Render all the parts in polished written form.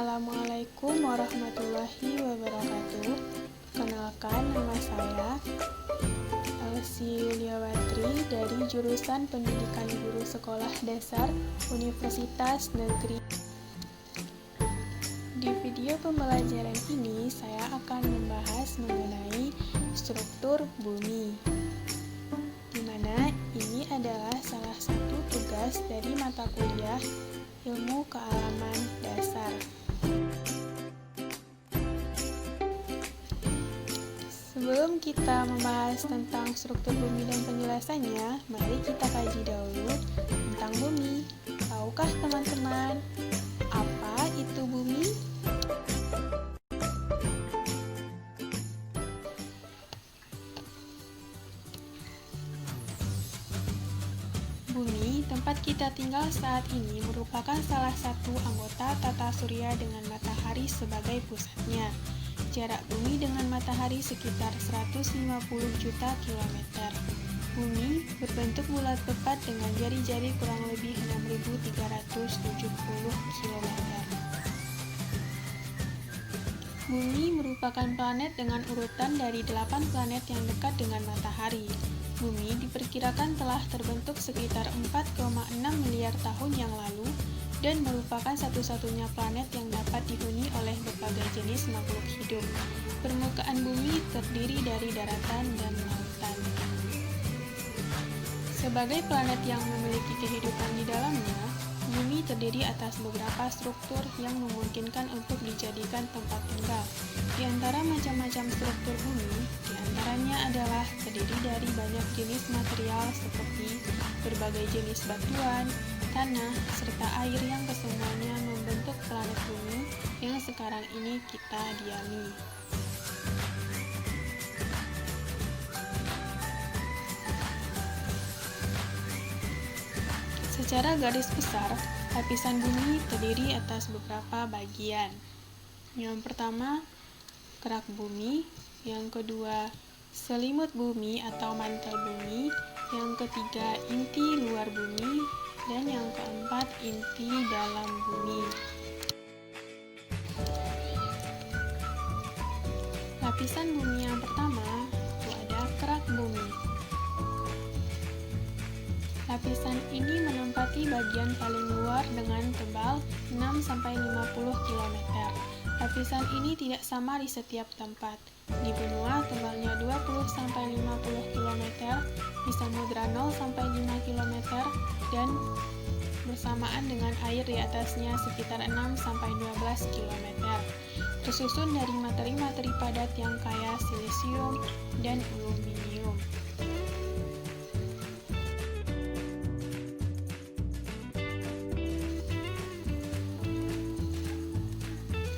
Assalamualaikum warahmatullahi wabarakatuh. Kenalkan, nama saya Elsie Yuliawatri dari jurusan Pendidikan Guru Sekolah Dasar Universitas Negeri. Di video pembelajaran ini saya akan membahas mengenai struktur bumi, di mana ini adalah salah satu tugas dari mata kuliah Ilmu Kealaman Dasar. Sebelum kita membahas tentang struktur bumi dan penjelasannya, mari kita kaji dahulu tentang bumi. Tahukah teman-teman, apa itu bumi? Bumi, tempat kita tinggal saat ini, merupakan salah satu anggota tata surya dengan matahari sebagai pusatnya. Jarak bumi dengan matahari sekitar 150 juta kilometer. Bumi berbentuk bulat tepat dengan jari-jari kurang lebih 6.370 kilometer. Bumi merupakan planet dengan urutan dari 8 planet yang dekat dengan matahari. Bumi diperkirakan telah terbentuk sekitar 4,6 miliar tahun yang lalu dan merupakan satu-satunya planet yang dapat dihuni oleh berbagai jenis makhluk hidup. Permukaan bumi terdiri dari daratan dan lautan. Sebagai planet yang memiliki kehidupan di dalamnya, bumi terdiri atas beberapa struktur yang memungkinkan untuk dijadikan tempat tinggal. Di antara macam-macam struktur bumi, di antaranya adalah terdiri dari banyak jenis material seperti berbagai jenis batuan, tanah, serta air yang kesemuanya membentuk planet bumi yang sekarang ini kita diami. Secara garis besar, lapisan bumi terdiri atas beberapa bagian. Yang pertama, kerak bumi. Yang kedua, selimut bumi atau mantel bumi. Yang ketiga, inti luar bumi. Dan yang keempat, inti dalam bumi. Lapisan bumi yang pertama itu ada kerak bumi. Lapisan ini menempati bagian paling luar dengan tebal 6-50 km. Lapisan ini tidak sama di setiap tempat. Di benua tebalnya 20-50 km, di samudra 0-5 km, dan bersamaan dengan air di atasnya sekitar 6-12 km. Tersusun dari materi-materi padat yang kaya silisium dan aluminium.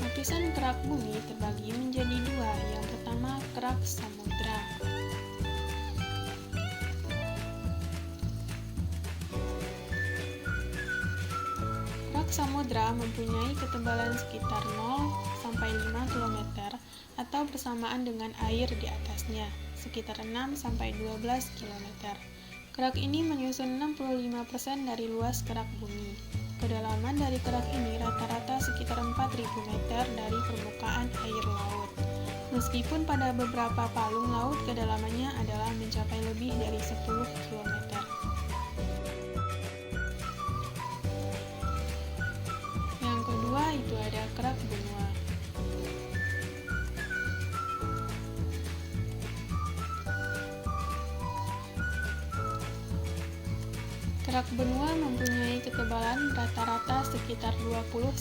Lapisan kerak bumi terbagi menjadi dua. Yang pertama, kerak samudra. Kerak samudra mempunyai ketebalan sekitar 0-5 km atau bersamaan dengan air di atasnya, sekitar 6-12 km. Kerak ini menyusun 65% dari luas kerak bumi. Kedalaman dari kerak ini rata-rata sekitar 4.000 meter dari permukaan air laut. Meskipun pada beberapa palung laut kedalamannya adalah mencapai lebih dari 10 km. Yang kedua itu ada kerak benua. Kerak benua mempunyai ketebalan rata-rata sekitar 20-50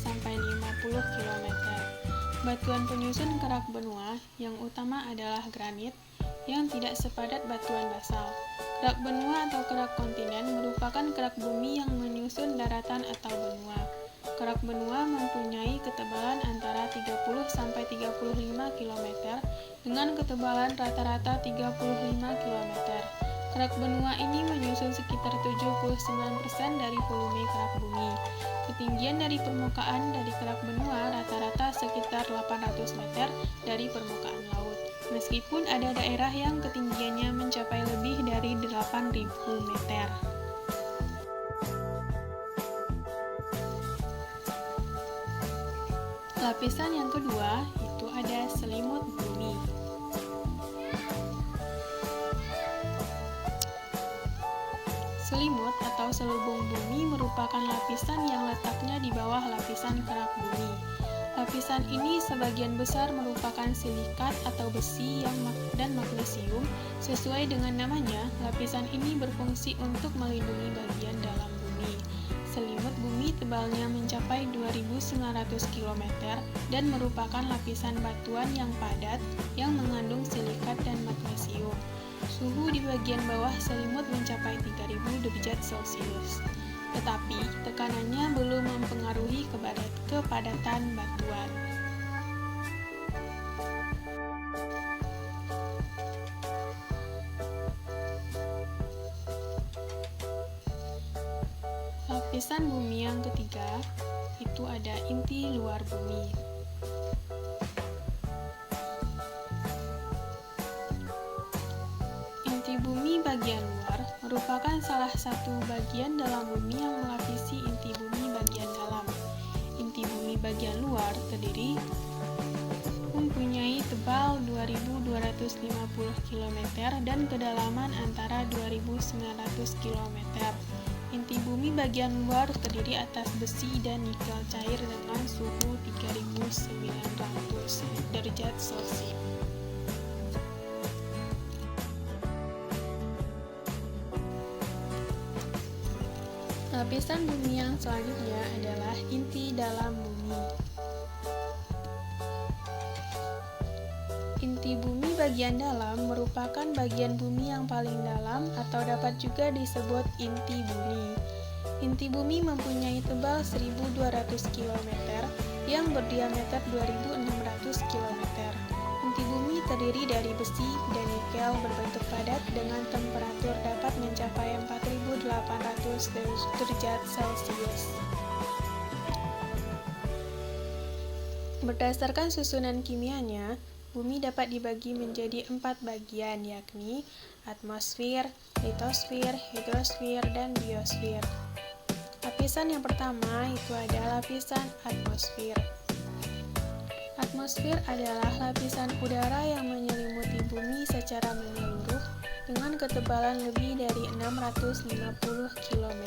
km. Batuan penyusun kerak benua yang utama adalah granit yang tidak sepadat batuan basal. Kerak benua atau kerak kontinen merupakan kerak bumi yang menyusun daratan atau benua. Kerak benua mempunyai ketebalan antara 30-35 km dengan ketebalan rata-rata 35 km. Kerak benua ini menyusun sekitar 79% dari volume kerak bumi. Ketinggian dari permukaan dari kerak benua rata-rata sekitar 800 meter dari permukaan laut. Meskipun ada daerah yang ketinggiannya mencapai lebih dari 8.000 meter. Lapisan yang kedua itu ada selimut bumi. Selimut atau selubung bumi merupakan lapisan yang letaknya di bawah lapisan kerak bumi. Lapisan ini sebagian besar merupakan silikat atau besi dan magnesium. Sesuai dengan namanya, lapisan ini berfungsi untuk melindungi bagian dalam bumi. Selimut bumi tebalnya mencapai 2.900 km dan merupakan lapisan batuan yang padat yang mengandung silikat dan magnesium. Suhu di bagian bawah selimut mencapai 3.000 derajat Celcius. Tetapi tekanannya belum mempengaruhi kepadatan batuan. Lapisan bumi yang ketiga itu ada inti luar bumi. Inti bumi bagian luar merupakan salah satu bagian dalam bumi yang melapisi inti bumi bagian dalam. Inti bumi bagian luar terdiri mempunyai tebal 2.250 km dan kedalaman antara 2.900 km. Inti bumi bagian luar terdiri atas besi dan nikel cair dengan suhu 3.900 derajat Celcius. Lapisan bumi yang selanjutnya adalah inti dalam bumi. Inti bumi bagian dalam merupakan bagian bumi yang paling dalam atau dapat juga disebut inti bumi. Inti bumi mempunyai tebal 1.200 km yang berdiameter 2.600 km. Inti bumi terdiri dari besi dan nikel berbentuk padat dengan temperatur dapat mencapai 4.800 derajat Celcius. Berdasarkan susunan kimianya, bumi dapat dibagi menjadi 4 bagian, yakni atmosfer, litosfer, hidrosfer, dan biosfer. Lapisan yang pertama itu adalah lapisan atmosfer. Atmosfer adalah lapisan udara yang menyelimuti bumi secara menyeluruh dengan ketebalan lebih dari 650 km.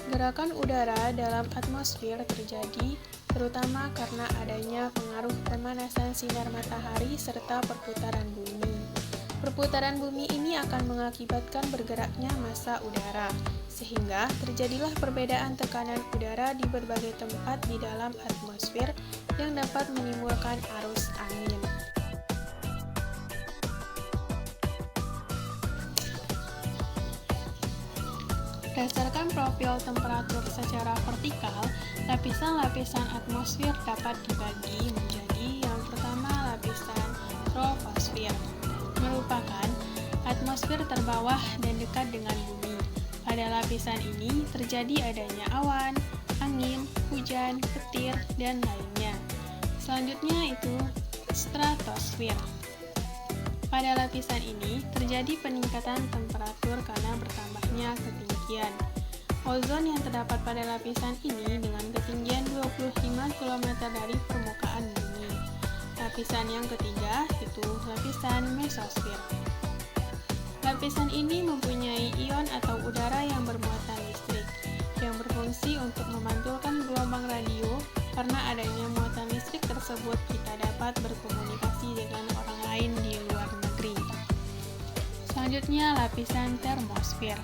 Gerakan udara dalam atmosfer terjadi terutama karena adanya pengaruh pemanasan sinar matahari serta perputaran bumi. Perputaran bumi ini akan mengakibatkan bergeraknya massa udara, sehingga terjadilah perbedaan tekanan udara di berbagai tempat di dalam atmosfer yang dapat menimbulkan arus angin. Berdasarkan profil temperatur secara vertikal, lapisan-lapisan atmosfer dapat dibagi menjadi yang pertama lapisan troposfer, merupakan atmosfer terbawah dan dekat dengan bumi. Pada lapisan ini terjadi adanya awan, angin, hujan, petir, dan lainnya. Selanjutnya itu stratosfer. Pada lapisan ini terjadi peningkatan temperatur karena bertambahnya ketinggian. Ozon yang terdapat pada lapisan ini dengan ketinggian 25 km dari permukaan bumi. Lapisan yang ketiga itu lapisan mesosfer. Lapisan ini mempunyai ion atau udara yang bermuatan listrik, yang berfungsi untuk memantulkan gelombang radio. Karena adanya muatan listrik tersebut, kita dapat berkomunikasi dengan orang lain di luar negeri. Selanjutnya, lapisan termosfer.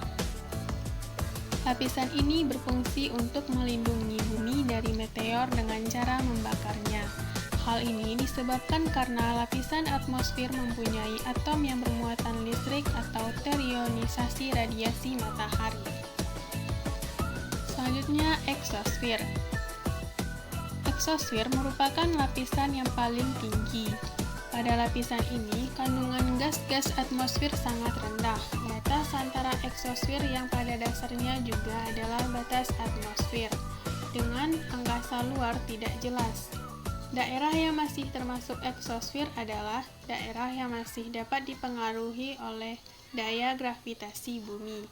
Lapisan ini berfungsi untuk melindungi bumi dari meteor dengan cara membakarnya. Hal ini disebabkan karena lapisan atmosfer mempunyai atom yang bermuatan listrik atau terionisasi radiasi matahari. Selanjutnya, eksosfer. Eksosfer merupakan lapisan yang paling tinggi. Pada lapisan ini, kandungan gas-gas atmosfer sangat rendah. Batas antara eksosfer yang pada dasarnya juga adalah batas atmosfer, dengan angkasa luar tidak jelas. Daerah yang masih termasuk eksosfer adalah daerah yang masih dapat dipengaruhi oleh daya gravitasi bumi.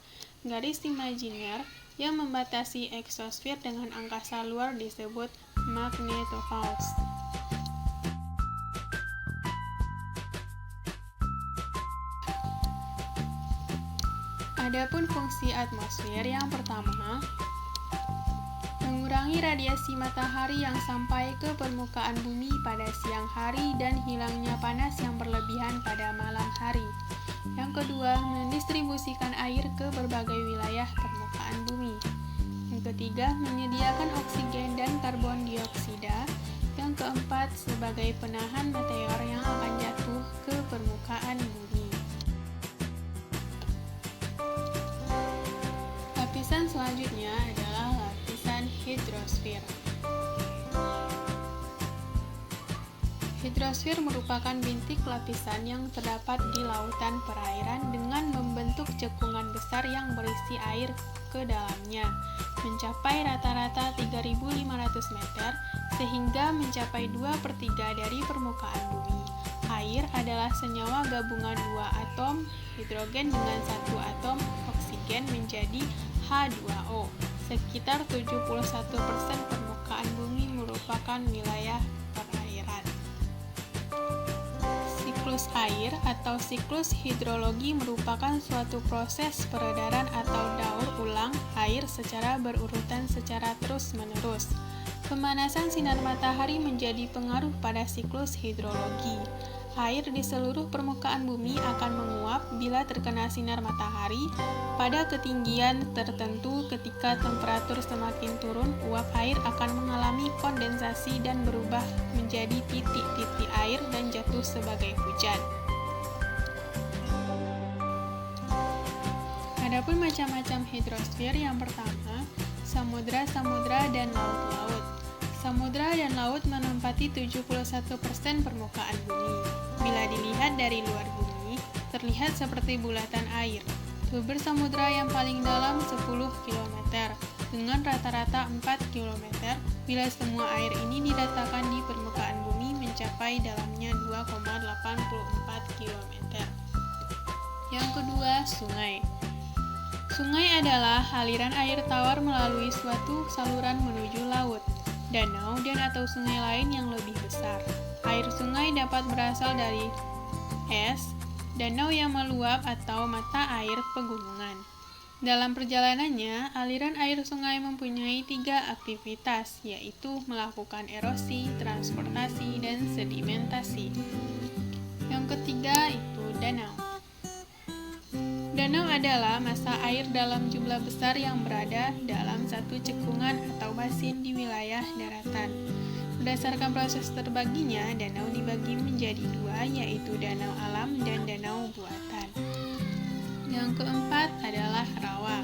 Garis imajiner yang membatasi eksosfer dengan angkasa luar disebut magnetopause. Adapun fungsi atmosfer yang pertama, mengurangi radiasi matahari yang sampai ke permukaan bumi pada siang hari dan hilangnya panas yang berlebihan pada malam hari. Yang kedua, mendistribusikan air ke berbagai wilayah permukaan bumi. Yang ketiga, menyediakan oksigen dan karbon dioksida. Yang keempat, sebagai penahan meteor yang akan jatuh ke permukaan bumi. Lapisan selanjutnya adalah lapisan hidrosfer. Hidrosfer merupakan bintik lapisan yang terdapat di lautan perairan dengan membentuk cekungan besar yang berisi air ke dalamnya, mencapai rata-rata 3.500 meter, sehingga mencapai 2/3 dari permukaan bumi. Air adalah senyawa gabungan dua atom hidrogen dengan satu atom oksigen menjadi H2O. Sekitar 71% permukaan bumi merupakan wilayah perairan. Siklus air atau siklus hidrologi merupakan suatu proses peredaran atau daur ulang air secara berurutan secara terus-menerus. Pemanasan sinar matahari menjadi pengaruh pada siklus hidrologi. Air di seluruh permukaan bumi akan menguap bila terkena sinar matahari. Pada ketinggian tertentu, ketika temperatur semakin turun, uap air akan mengalami kondensasi dan berubah menjadi titik-titik air dan jatuh sebagai hujan. Adapun macam-macam hidrosfer yang pertama, samudra-samudra dan laut-laut. Samudra dan laut menempati 71% permukaan bumi. Bila dilihat dari luar bumi, terlihat seperti bulatan air. Sumber samudra yang paling dalam 10 km, dengan rata-rata 4 km, bila semua air ini didatakan di permukaan bumi mencapai dalamnya 2,84 km. Yang kedua, sungai. Sungai adalah aliran air tawar melalui suatu saluran menuju laut, danau, dan atau sungai lain yang lebih besar. Air sungai dapat berasal dari es, danau yang meluap, atau mata air pegunungan. Dalam perjalanannya, aliran air sungai mempunyai 3 aktivitas, yaitu melakukan erosi, transportasi, dan sedimentasi. Yang ketiga itu danau. Danau adalah massa air dalam jumlah besar yang berada dalam satu cekungan atau basin di wilayah daratan. Berdasarkan proses terbaginya, danau dibagi menjadi 2, yaitu danau alam dan danau buatan. Yang keempat adalah rawa.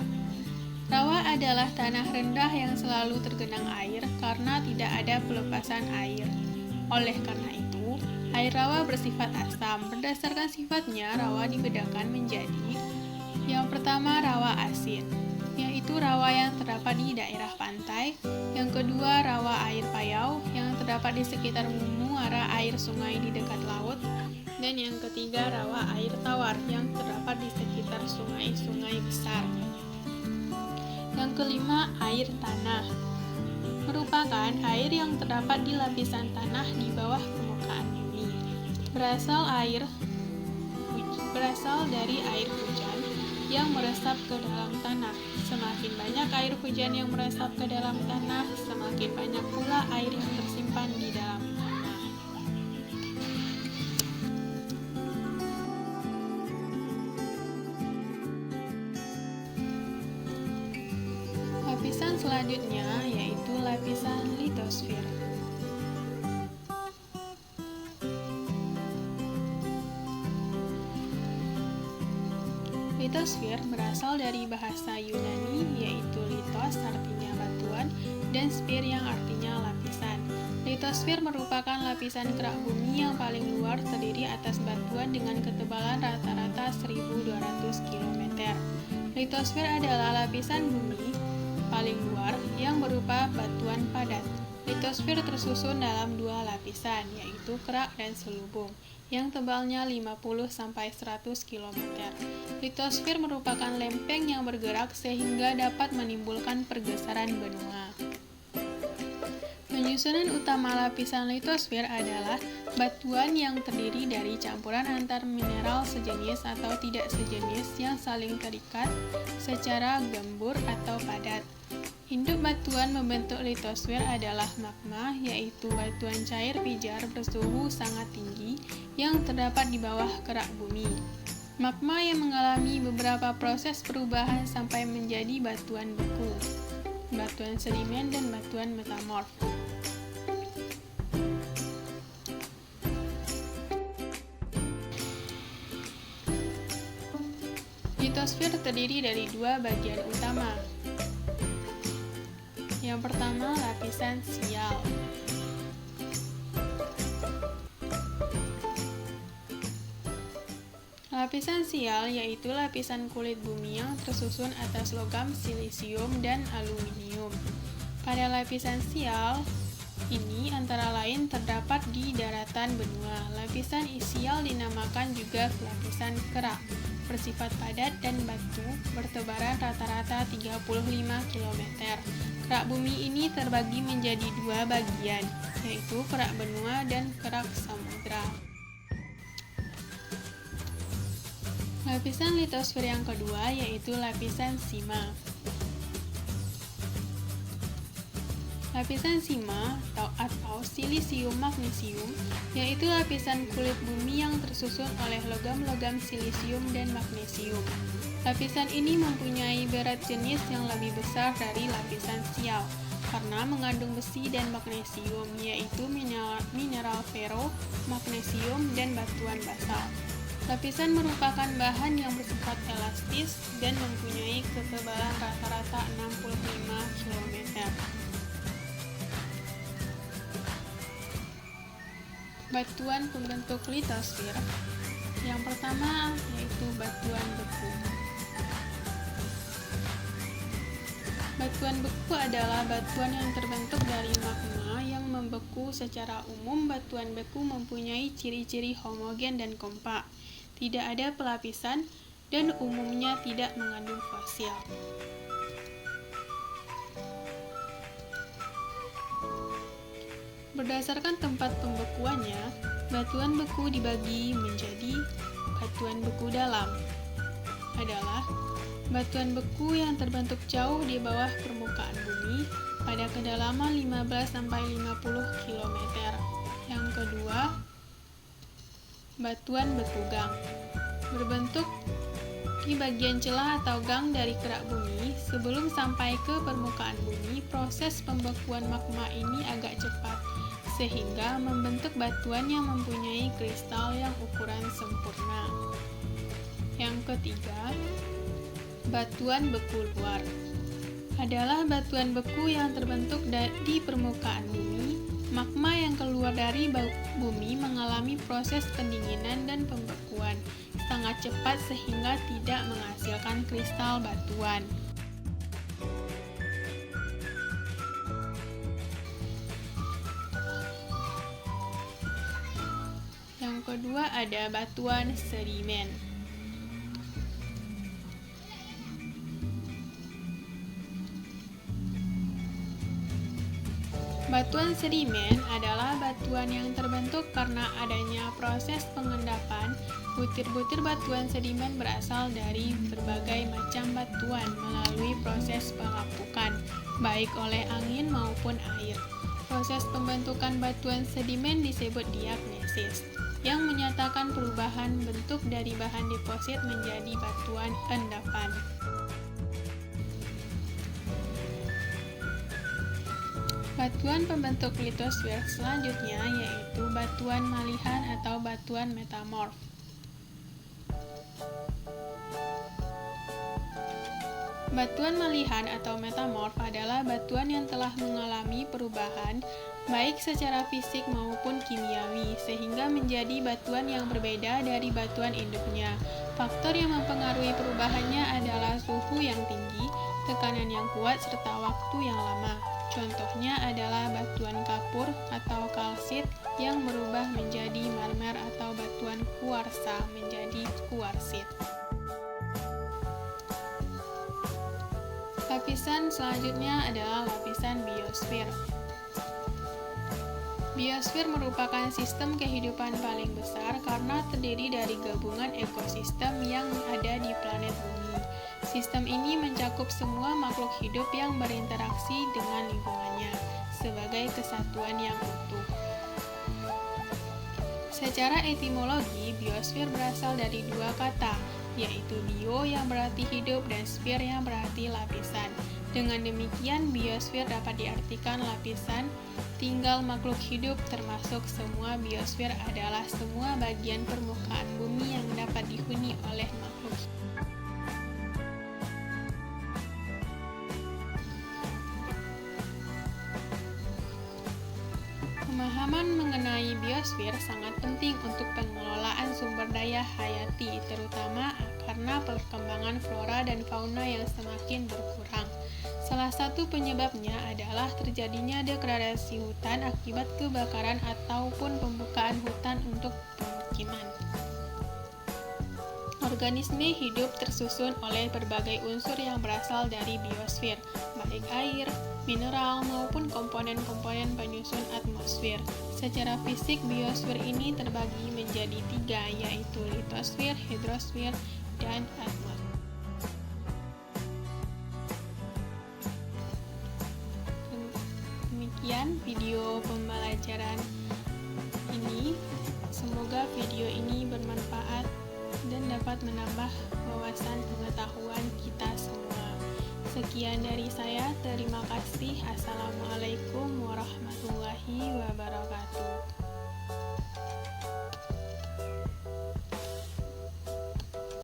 Rawa adalah tanah rendah yang selalu tergenang air karena tidak ada pelepasan air. Oleh karena itu, air rawa bersifat asam. Berdasarkan sifatnya, rawa dibedakan menjadi yang pertama, rawa asin, yaitu rawa yang terdapat di daerah pantai. Yang kedua, rawa air payau yang terdapat di sekitar muara air sungai di dekat laut. Dan yang ketiga, rawa air tawar yang terdapat di sekitar sungai-sungai besar. Yang kelima, air tanah. Merupakan air yang terdapat di lapisan tanah di bawah permukaan bumi. Berasal dari air hujan yang meresap ke dalam tanah. Semakin banyak air hujan yang meresap ke dalam tanah, semakin banyak pula air yang tersimpan di dalam tanah. Lapisan selanjutnya yaitu lapisan litosfer. Litosfer berasal dari bahasa Yunani yaitu litos artinya batuan dan sfer yang artinya lapisan. Litosfer merupakan lapisan kerak bumi yang paling luar terdiri atas batuan dengan ketebalan rata-rata 1.200 km. Litosfer adalah lapisan bumi paling luar yang berupa batuan padat. Litosfer tersusun dalam dua lapisan, yaitu kerak dan selubung, yang tebalnya 50-100 km. Litosfer merupakan lempeng yang bergerak sehingga dapat menimbulkan pergeseran benua. Penyusunan utama lapisan litosfer adalah batuan yang terdiri dari campuran antar mineral sejenis atau tidak sejenis yang saling terikat secara gembur atau padat. Induk batuan membentuk litosfer adalah magma, yaitu batuan cair pijar bersuhu sangat tinggi yang terdapat di bawah kerak bumi. Magma yang mengalami beberapa proses perubahan sampai menjadi batuan beku, batuan sedimen, dan batuan metamorf. Litosfer terdiri dari dua bagian utama. Yang pertama, lapisan sial. Lapisan sial yaitu lapisan kulit bumi yang tersusun atas logam silisium dan aluminium. Pada lapisan sial ini antara lain terdapat di daratan benua. Lapisan sial dinamakan juga lapisan kerak, bersifat padat dan batu, bertebaran rata-rata 35 km. Kerak bumi ini terbagi menjadi dua bagian, yaitu kerak benua dan kerak samudra. Lapisan litosfer yang kedua yaitu lapisan sima. Lapisan sima atau silisium magnesium yaitu lapisan kulit bumi yang tersusun oleh logam-logam silisium dan magnesium. Lapisan ini mempunyai berat jenis yang lebih besar dari lapisan sial karena mengandung besi dan magnesium, yaitu mineral fero, magnesium, dan batuan basalt. Lapisan merupakan bahan yang bersifat elastis dan mempunyai ketebalan rata-rata 65 km. Batuan pembentuk litosfer. Yang pertama yaitu batuan beku. Batuan beku adalah batuan yang terbentuk dari magma yang membeku. Secara umum, batuan beku mempunyai ciri-ciri homogen dan kompak, tidak ada pelapisan, dan umumnya tidak mengandung fosil. Berdasarkan tempat pembekuannya, batuan beku dibagi menjadi batuan beku dalam. Adalah batuan beku yang terbentuk jauh di bawah permukaan bumi pada kedalaman 15-50 km. Yang kedua, batuan beku gang. Berbentuk di bagian celah atau gang dari kerak bumi. Sebelum sampai ke permukaan bumi, proses pembekuan magma ini agak cepat, sehingga membentuk batuan yang mempunyai kristal yang ukuran sempurna. Yang ketiga, batuan beku luar. Adalah batuan beku yang terbentuk di permukaan bumi. Magma yang keluar dari bumi mengalami proses pendinginan dan pembekuan sangat cepat sehingga tidak menghasilkan kristal batuan. Yang kedua ada batuan sedimen. Batuan sedimen adalah batuan yang terbentuk karena adanya proses pengendapan. Butir-butir batuan sedimen berasal dari berbagai macam batuan melalui proses pengapukan, baik oleh angin maupun air. Proses pembentukan batuan sedimen disebut diagnesis, yang menyatakan perubahan bentuk dari bahan deposit menjadi batuan endapan. Batuan pembentuk litosfer selanjutnya yaitu batuan malihan atau batuan metamorf. Batuan malihan atau metamorf adalah batuan yang telah mengalami perubahan baik secara fisik maupun kimiawi sehingga menjadi batuan yang berbeda dari batuan induknya. Faktor yang mempengaruhi perubahannya adalah suhu yang tinggi, tekanan yang kuat, serta waktu yang lama. Contohnya adalah batuan kapur atau kalsit yang berubah menjadi marmer atau batuan kuarsa menjadi kuarsit. Lapisan selanjutnya adalah lapisan biosfer. Biosfer merupakan sistem kehidupan paling besar karena terdiri dari gabungan ekosistem yang ada di planet Bumi. Sistem ini mencakup semua makhluk hidup yang berinteraksi dengan lingkungannya sebagai kesatuan yang utuh. Secara etimologi, biosfer berasal dari dua kata, yaitu bio yang berarti hidup dan sphere yang berarti lapisan. Dengan demikian, biosfer dapat diartikan lapisan tinggal makhluk hidup, termasuk semua biosfer adalah semua bagian permukaan bumi yang dapat dihuni oleh makhluk hidup. Pemahaman mengenai biosfer sangat penting untuk pengelolaan sumber daya hayati, terutama karena perkembangan flora dan fauna yang semakin berkurang. Salah satu penyebabnya adalah terjadinya degradasi hutan akibat kebakaran ataupun pembukaan hutan untuk pemukiman. Organisme hidup tersusun oleh berbagai unsur yang berasal dari biosfer, baik air, mineral, maupun komponen-komponen penyusun atmosfer. Secara fisik, biosfer ini terbagi menjadi tiga, yaitu litosfer, hidrosfer, dan atmosfer. Demikian video pembelajaran ini. Semoga video ini bermanfaat dan dapat menambah wawasan pengetahuan kita semua. Sekian dari saya, terima kasih. Assalamualaikum warahmatullahi wabarakatuh.